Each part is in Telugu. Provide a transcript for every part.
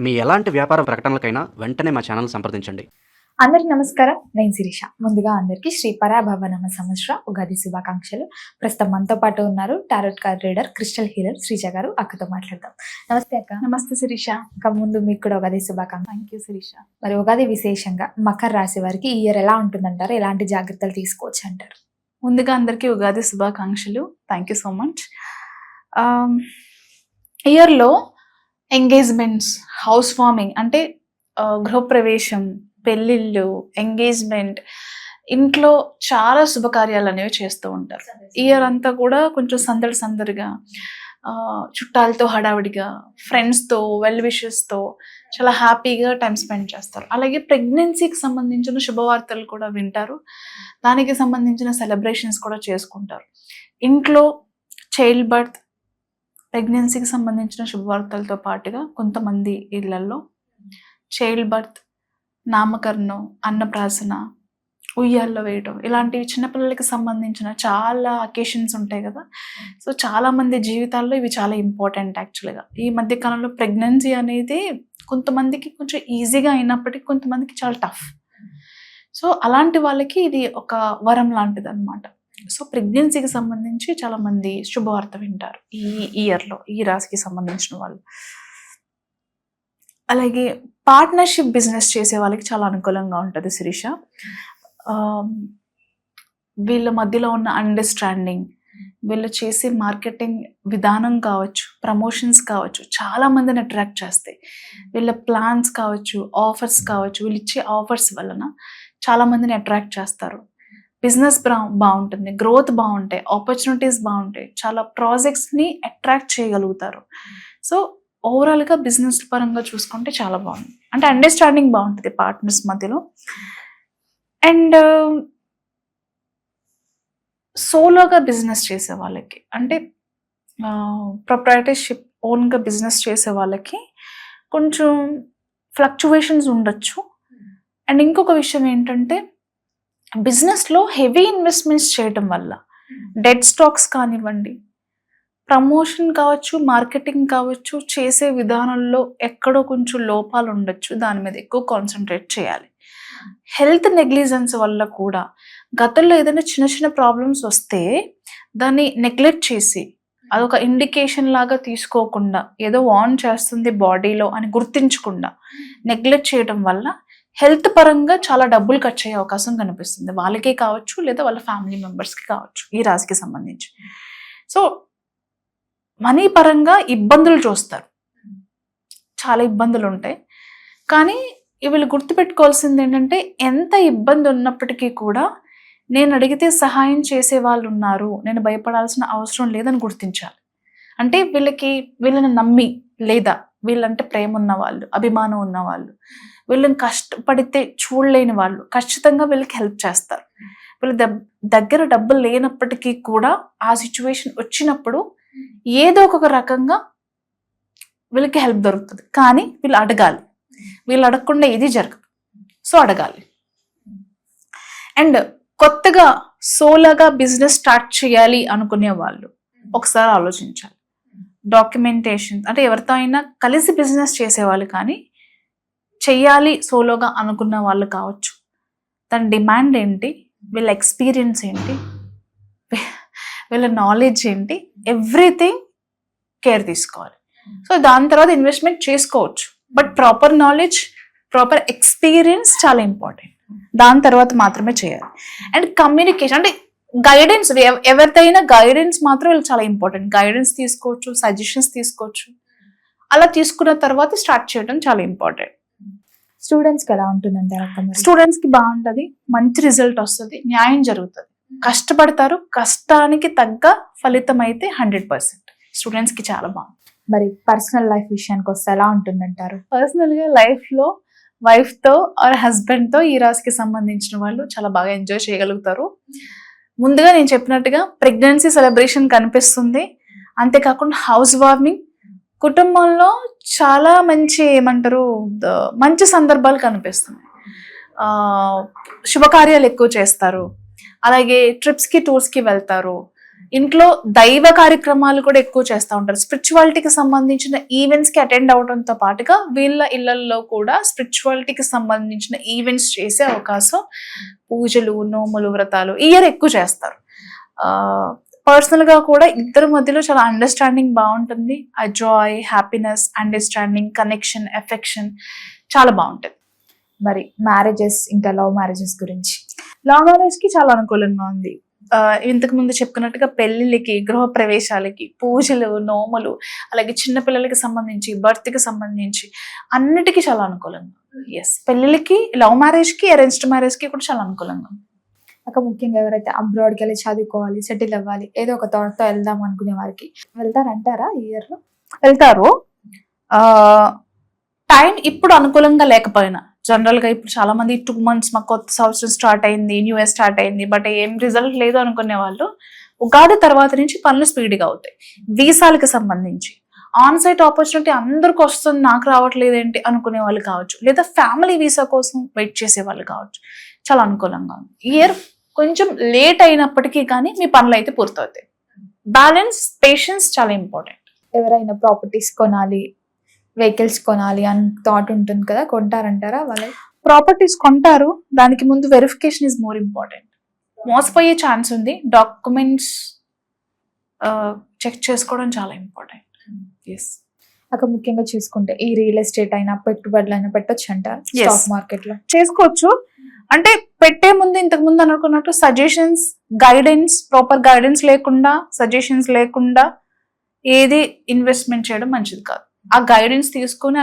మీ ఎలాంటి వ్యాపార ప్రకటనలకైనా వెంటనే మా ఛానల్ సంప్రదించండి. అందరికి నమస్కారం. నేను శిరీష. ముందుగా అందరికీ శ్రీ పరాభవనామ సంవత్సర ఉగాది శుభాకాంక్షలు. ప్రస్తుతం మనతో పాటు ఉన్నారు tarot card reader, crystal healer Sreeja గారు. అక్కతో మాట్లాడదాం. నమస్తే అక్క. నమస్తే శిరీష. ఇంకా ముందు మీకు కూడా ఉగాది శుభాకాంక్షలు. Thank you Sirisha. మరి ఉగాది విశేషంగా మకర రాశి వారికి ఈ ఇయర్ ఎలా ఉంటుందంటారు? ఎలాంటి జాగ్రత్తలు తీసుకోవచ్చు అంటారు? ముందుగా అందరికీ ఉగాది శుభాకాంక్షలు. Thank you so much. ఇయర్లో ఎంగేజ్మెంట్స్, హౌస్ వార్మింగ్ అంటే గృహప్రవేశం, పెళ్ళిళ్ళు, ఎంగేజ్మెంట్, ఇంట్లో చాలా శుభకార్యాలు అనేవి చేస్తూ ఉంటారు. ఇయర్ అంతా కూడా కొంచెం సందడిగా, చుట్టాలతో హడావిడిగా, ఫ్రెండ్స్తో, వెల్ విషెస్తో చాలా హ్యాపీగా టైం స్పెండ్ చేస్తారు. అలాగే ప్రెగ్నెన్సీకి సంబంధించిన శుభవార్తలు కూడా వింటారు. దానికి సంబంధించిన సెలబ్రేషన్స్ కూడా చేసుకుంటారు. ఇంట్లో చైల్డ్ బర్త్, ప్రెగ్నెన్సీకి సంబంధించిన శుభవార్తలతో పాటుగా కొంతమంది ఇళ్లలో చైల్డ్ బర్త్, నామకరణం, అన్నప్రాసన, ఉయ్యాల్లో వేయడం, ఇలాంటివి చిన్నపిల్లలకి సంబంధించిన చాలా అకేషన్స్ ఉంటాయి కదా. సో చాలామంది జీవితాల్లో ఇవి చాలా ఇంపార్టెంట్. యాక్చువల్గా ఈ మధ్యకాలంలో ప్రెగ్నెన్సీ అనేది కొంతమందికి కొంచెం ఈజీగా అయినప్పటికీ కొంతమందికి చాలా టఫ్. సో అలాంటి వాళ్ళకి ఇది ఒక వరం లాంటిది అనమాట. సో ప్రెగ్నెన్సీకి సంబంధించి చాలా మంది శుభవార్త వింటారు ఈ ఇయర్లో, ఈ రాశికి సంబంధించిన వాళ్ళు. అలాగే పార్ట్నర్షిప్ బిజినెస్ చేసే వాళ్ళకి చాలా అనుకూలంగా ఉంటుంది శిరీష. వీళ్ళ మధ్యలో ఉన్న అండర్స్టాండింగ్, వీళ్ళు చేసే మార్కెటింగ్ విధానం కావచ్చు, ప్రమోషన్స్ కావచ్చు, చాలా మందిని అట్రాక్ట్ చేస్తాయి. వీళ్ళ ప్లాన్స్ కావచ్చు, ఆఫర్స్ కావచ్చు, వీళ్ళు ఇచ్చే ఆఫర్స్ వలన చాలా మందిని అట్రాక్ట్ చేస్తారు. బిజినెస్ బాగుంటుంది, గ్రోత్ బాగుంటాయి, ఆపర్చునిటీస్ బాగుంటాయి, చాలా ప్రాజెక్ట్స్ని అట్రాక్ట్ చేయగలుగుతారు. సో ఓవరాల్గా బిజినెస్ పరంగా చూసుకుంటే చాలా బాగుంది. అంటే అండర్స్టాండింగ్ బాగుంటుంది పార్ట్నర్స్ మధ్యలో. అండ్ సోలోగా బిజినెస్ చేసే వాళ్ళకి, అంటే ప్రొప్రైటర్షిప్, ఓన్గా బిజినెస్ చేసే వాళ్ళకి కొంచెం ఫ్లక్చువేషన్స్ ఉండొచ్చు. అండ్ ఇంకొక విషయం ఏంటంటే, బిజినెస్లో హెవీ ఇన్వెస్ట్మెంట్స్ చేయటం వల్ల డెడ్ స్టాక్స్ కానివ్వండి, ప్రమోషన్ కావచ్చు, మార్కెటింగ్ కావచ్చు, చేసే విధానంలో ఎక్కడో కొంచెం లోపాలు ఉండొచ్చు. దాని మీద ఎక్కువ కాన్సన్ట్రేట్ చేయాలి. హెల్త్ నెగ్లిజెన్స్ వల్ల కూడా గతంలో ఏదైనా చిన్న ప్రాబ్లమ్స్ వస్తే దాన్ని నెగ్లెక్ట్ చేసి, అదొక ఇండికేషన్ లాగా తీసుకోకుండా, ఏదో వార్న్ చేస్తుంది బాడీలో అని గుర్తించకుండా నెగ్లెక్ట్ చేయడం వల్ల హెల్త్ పరంగా చాలా డబ్బులు ఖర్చు అయ్యే అవకాశం కనిపిస్తుంది. వాళ్ళకే కావచ్చు, లేదా వాళ్ళ ఫ్యామిలీ మెంబర్స్కి కావచ్చు, ఈ రాశికి సంబంధించి. సో మనీ పరంగా ఇబ్బందులు చూస్తారు, చాలా ఇబ్బందులు ఉంటాయి. కానీ వీళ్ళు గుర్తుపెట్టుకోవాల్సింది ఏంటంటే, ఎంత ఇబ్బంది ఉన్నప్పటికీ కూడా నేను అడిగితే సహాయం చేసే వాళ్ళు ఉన్నారు, నేను భయపడాల్సిన అవసరం లేదని గుర్తించాలి. అంటే వీళ్ళని నమ్మి, లేదా వీళ్ళంటే ప్రేమ ఉన్నవాళ్ళు, అభిమానం ఉన్నవాళ్ళు, వీళ్ళని కష్టపడితే చూడలేని వాళ్ళు ఖచ్చితంగా వీళ్ళకి హెల్ప్ చేస్తారు. వీళ్ళ దగ్గర డబ్బులు లేనప్పటికీ కూడా ఆ సిచ్యువేషన్ వచ్చినప్పుడు ఏదో ఒక రకంగా వీళ్ళకి హెల్ప్ దొరుకుతుంది. కానీ వీళ్ళు అడగాలి. వీళ్ళు అడగకుండా ఏది జరగదు. సో అడగాలి. అండ్ కొత్తగా సోలోగా బిజినెస్ స్టార్ట్ చేయాలి అనుకునే వాళ్ళు ఒకసారి ఆలోచించాలి. డాక్యుమెంటేషన్, అంటే ఎవరితో అయినా కలిసి బిజినెస్ చేసేవాళ్ళు కానీ చెయ్యాలి సోలోగా అనుకున్న వాళ్ళు కావచ్చు. దాని డిమాండ్ ఏంటి, వీళ్ళ ఎక్స్పీరియన్స్ ఏంటి, వీళ్ళ నాలెడ్జ్ ఏంటి, ఎవ్రీథింగ్ కేర్ తీసుకోవాలి. సో దాని తర్వాత ఇన్వెస్ట్మెంట్ చేసుకోవచ్చు. But proper knowledge, proper experience చాలా ఇంపార్టెంట్. దాని తర్వాత మాత్రమే చేయాలి. అండ్ కమ్యూనికేషన్, అంటే గైడెన్స్, ఎవరిదైనా గైడెన్స్ మాత్రం వీళ్ళు చాలా ఇంపార్టెంట్. గైడెన్స్ తీసుకోవచ్చు, సజెషన్స్ తీసుకోవచ్చు. అలా తీసుకున్న తర్వాత స్టార్ట్ చేయడం చాలా ఇంపార్టెంట్. స్టూడెంట్స్కి ఎలా ఉంటుందంటారు? స్టూడెంట్స్కి బాగుంటుంది, మంచి రిజల్ట్ వస్తుంది, న్యాయం జరుగుతుంది, కష్టపడతారు, కష్టానికి తగ్గ ఫలితం అయితే 100%. స్టూడెంట్స్కి చాలా బాగుంది. మరి పర్సనల్ లైఫ్ విషయానికి వస్తే ఎలా ఉంటుందంటారు? పర్సనల్గా లైఫ్లో వైఫ్తో ఆర్ హస్బెండ్తో ఈ రాశికి సంబంధించిన వాళ్ళు చాలా బాగా ఎంజాయ్ చేయగలుగుతారు. ముందుగా నేను చెప్పినట్టుగా ప్రెగ్నెన్సీ సెలబ్రేషన్ కనిపిస్తుంది. అంతేకాకుండా హౌస్ వార్మింగ్, కుటుంబంలో చాలా మంచి సందర్భాలు కనిపిస్తున్నాయి. శుభకార్యాలు ఎక్కువ చేస్తారు. అలాగే ట్రిప్స్కి, టూర్స్కి వెళ్తారు. ఇంట్లో దైవ కార్యక్రమాలు కూడా ఎక్కువ చేస్తూ ఉంటారు. స్పిరిచువాలిటీకి సంబంధించిన ఈవెంట్స్ కి అటెండ్ అవడంతో పాటుగా వీళ్ళ ఇళ్లలో కూడా స్పిరిచువాలిటీకి సంబంధించిన ఈవెంట్స్ చేసే అవకాశం, పూజలు, నోములు, వ్రతాలు ఈ ఇయర్ ఎక్కువ చేస్తారు. పర్సనల్ గా కూడా ఇద్దరి మధ్యలో చాలా అండర్స్టాండింగ్ బాగుంటుంది. ఆ Joy, happiness, understanding, connection, affection చాలా బాగుంటుంది. మరి మ్యారేజెస్, ఇంకా లవ్ మ్యారేజెస్ గురించి? లవ్ మ్యారేజ్ కి చాలా అనుకూలంగా ఉంది. ఇంతకు ముందు చెప్పుకున్నట్టుగా పెళ్లిళ్ళకి, గృహ ప్రవేశాలకి, పూజలు, నోములు, అలాగే చిన్న పిల్లలకి సంబంధించి, బర్త్ కి సంబంధించి అన్నిటికీ చాలా అనుకూలంగా. ఎస్, పెళ్లిళ్ళకి, లవ్ మ్యారేజ్ కి, అరేంజ్డ్ మ్యారేజ్ కి కూడా చాలా అనుకూలంగా. అక్క ముఖ్యంగా ఎవరైతే అబ్రాడ్కి వెళ్ళి చదువుకోవాలి, సెటిల్ అవ్వాలి, ఏదో ఒక థాట్తో వెళ్దాం అనుకునే వారికి వెళ్తారంటారా ఈ ఇయర్ లో? వెళ్తారు. టైం ఇప్పుడు అనుకూలంగా లేకపోయినా, జనరల్ గా ఇప్పుడు చాలా మంది 2 months మాకు కొత్త సంవత్సరం స్టార్ట్ అయింది, న్యూ ఇయర్ స్టార్ట్ అయింది, బట్ ఏం రిజల్ట్ లేదు అనుకునే వాళ్ళు ఉగాది తర్వాత నుంచి పనులు స్పీడ్గా అవుతాయి. వీసాలకి సంబంధించి ఆన్ సైట్ ఆపర్చునిటీ అందరికి వస్తుంది, నాకు రావట్లేదు ఏంటి అనుకునే వాళ్ళు కావచ్చు, లేదా ఫ్యామిలీ వీసా కోసం వెయిట్ చేసే వాళ్ళు కావచ్చు. చాలా అనుకూలంగా ఉంది. ఇయర్ కొంచెం లేట్ అయినప్పటికీ కానీ మీ పనులు అయితే పూర్తవుతాయి. బ్యాలెన్స్, పేషెన్స్ చాలా ఇంపార్టెంట్. ఎవరైనా ప్రాపర్టీస్ కొనాలి, వెహికల్స్ కొనాలి అని థాట్ ఉంటుంది కదా, కొంటారంటారా? వాళ్ళ ప్రాపర్టీస్ కొంటారు, దానికి ముందు వెరిఫికేషన్ ఇస్ మోర్ ఇంపార్టెంట్. మోసపోయే ఛాన్స్ ఉంది. డాక్యుమెంట్స్ చెక్ చేసుకోవడం చాలా ఇంపార్టెంట్. ఎస్, అక్కడ ముఖ్యంగా చూసుకుంటే ఈ రియల్ ఎస్టేట్ అయినా, పెట్టుబడులు అయినా పెట్టొచ్చు అంటారు Yes. స్టాక్ మార్కెట్ లో? చేసుకోవచ్చు. అంటే పెట్టే ముందు ఇంతకు ముందు అనుకున్నట్టు సజెషన్స్, గైడెన్స్, ప్రాపర్ గైడెన్స్ లేకుండా, సజెషన్స్ లేకుండా ఏది ఇన్వెస్ట్మెంట్ చేయడం మంచిది కాదు. ఆ గైడెన్స్ తీసుకుని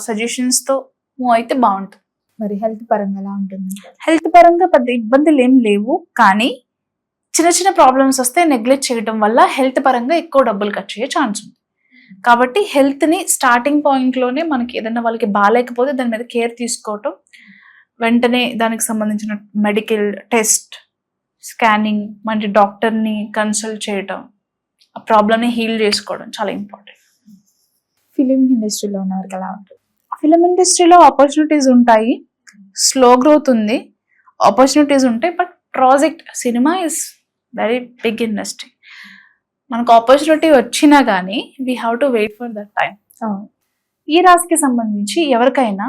సజెషన్స్ తో మూవ్ అయితే బాగుంటుంది. మరి హెల్త్ పరంగా ఎలా ఉంటుంది? హెల్త్ పరంగా పెద్ద ఇబ్బందులు ఏం లేవు, కానీ చిన్న చిన్న ప్రాబ్లమ్స్ వస్తే నెగ్లెక్ట్ చేయడం వల్ల హెల్త్ పరంగా ఎక్కువ డబ్బులు ఖర్చు అయ్యే ఛాన్స్ ఉంది. కాబట్టి హెల్త్ ని స్టార్టింగ్ పాయింట్ లోనే మనకి ఏదైనా వాళ్ళకి బాగాలేకపోతే దాని మీద కేర్ తీసుకోవటం, వెంటనే దానికి సంబంధించిన మెడికల్ టెస్ట్, స్కానింగ్, మంచి డాక్టర్ని కన్సల్ట్ చేయటం, ఆ ప్రాబ్లమ్ని హీల్ చేసుకోవడం చాలా ఇంపార్టెంట్. ఫిలిం ఇండస్ట్రీలో ఉన్న వారికి ఎలా ఉంటుంది? ఫిలిం ఇండస్ట్రీలో ఆపర్చునిటీస్ ఉంటాయి, స్లో గ్రోత్ ఉంది, ఆపర్చునిటీస్ ఉంటాయి. But project, cinema is very big industry. మనకు ఆపర్చునిటీ వచ్చినా కానీ we have to wait for that time. ఈ రాశికి సంబంధించి ఎవరికైనా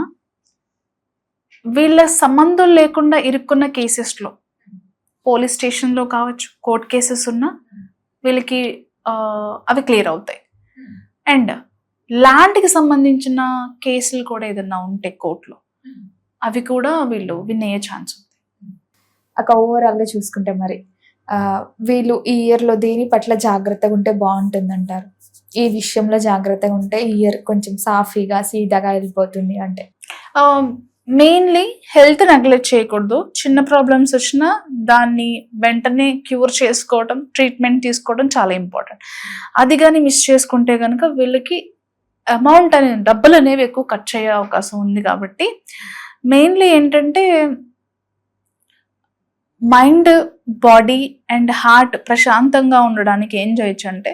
వీళ్ళ సంబంధం లేకుండా ఇరుక్కున్న కేసెస్లో, పోలీస్ స్టేషన్లో కావచ్చు, కోర్ట్ కేసెస్ ఉన్నా వీళ్ళకి అవి క్లియర్ అవుతాయి. అండ్ ల్యాండ్కి సంబంధించిన కేసులు కూడా ఏదైనా ఉంటే కోర్టులో, అవి కూడా వీళ్ళు విన్ అయ్యే ఛాన్స్ ఉంది. అక్కడ ఓవరాల్ గా చూసుకుంటే మరి వీళ్ళు ఈ ఇయర్ లో దేని పట్ల జాగ్రత్తగా ఉంటే బాగుంటుంది అంటారు? ఈ విషయంలో జాగ్రత్తగా ఉంటే ఈ ఇయర్ కొంచెం సాఫీగా, సీదాగా వెళ్ళిపోతుంది అంటే? మెయిన్లీ హెల్త్ నెగ్లెక్ట్ చేయకూడదు. చిన్న ప్రాబ్లమ్స్ వచ్చినా దాన్ని వెంటనే క్యూర్ చేసుకోవడం, ట్రీట్మెంట్ తీసుకోవడం చాలా ఇంపార్టెంట్. అది కానీ మిస్ చేసుకుంటే కనుక వీళ్ళకి అమౌంట్ అనేది, డబ్బులు అనేవి ఎక్కువ ఖర్చు అయ్యే అవకాశం ఉంది. కాబట్టి మెయిన్లీ ఏంటంటే మైండ్, బాడీ అండ్ హార్ట్ ప్రశాంతంగా ఉండడానికి ఏం చేయొచ్చు అంటే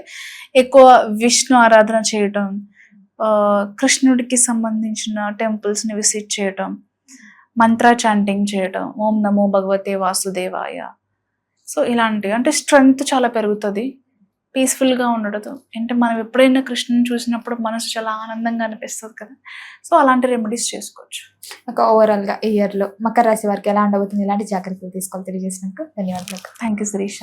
ఎక్కువ విష్ణు ఆరాధన చేయటం, కృష్ణుడికి సంబంధించిన టెంపుల్స్ని విజిట్ చేయటం, మంత్ర చాంటింగ్ చేయటం, ఓం నమో భగవతే వాసుదేవాయ. సో ఇలాంటివి అంటే స్ట్రెంగ్త్ చాలా పెరుగుతుంది, పీస్ఫుల్గా ఉండదు. అంటే మనం ఎప్పుడైనా కృష్ణుని చూసినప్పుడు మనసు చాలా ఆనందంగా అనిపిస్తుంది కదా, సో అలాంటి రెమెడీస్ చేసుకోవచ్చు. ఒక ఓవరాల్ గా ఈ ఇయర్ లో మకర రాశి వారికి ఎలా ఉండబోతుంది, ఎలాంటి జాగ్రత్తలు తీసుకోవాలి తెలియజేసినందుకు ధన్యవాదాలు. Thank you Sirisha.